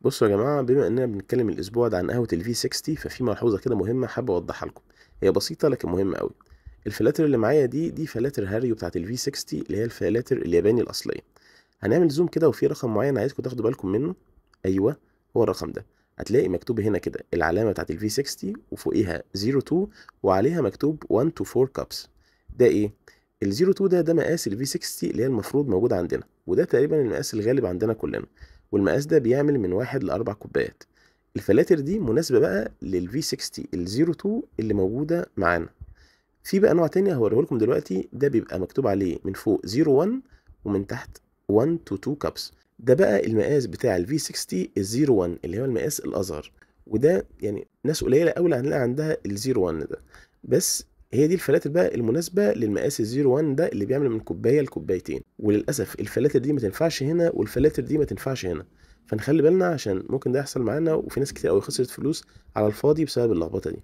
بصوا يا جماعة، بما إننا بنتكلم الأسبوع ده عن قهوة الفي 60، ففي ملحوظة كده مهمة حابب أوضحها لكم. هي بسيطة لكن مهمة أوي. الفلاتر اللي معايا دي فلاتر هاريو بتاعت الفي 60، اللي هي الفلاتر الياباني الأصلية. هنعمل زوم كده وفي رقم معين عايزكم تاخدوا بالكم منه. أيوه، هو الرقم ده. هتلاقي مكتوب هنا كده العلامة بتاعت الفي 60 وفوقيها 02، وعليها مكتوب 1 to 4 cups. ده إيه؟ ال 02 ده مقاس الفي 60 اللي هي المفروض موجودة عندنا، وده تقريبا المقاس الغالب عندنا كلنا. والمقاس ده بيعمل من 1 ل4 كوبايات. الفلاتر دي مناسبة بقى للفي 60 الزيرو 2 اللي موجودة معانا. في بقى نوع تاني هوريه لكم دلوقتي، ده بيبقى مكتوب عليه من فوق 01 ومن تحت 1 to 2 كابس. ده بقى المقاس بتاع الفي 60 الزيرو 1 اللي هو المقاس الأصغر. وده يعني ناس قليلة قوي اللي هنلاقي عندها الزيرو 1 ده. بس هي دي الفلاتر بقى المناسبة للمقاس الزيرو 1 ده اللي بيعمل من كوباية لكوبايتين. وللأسف الفلاتر دي ما تنفعش هنا والفلاتر دي ما تنفعش هنا. فنخلي بالنا عشان ممكن ده يحصل معانا، وفي ناس كتير قوي خسرت فلوس على الفاضي بسبب اللخبطة دي.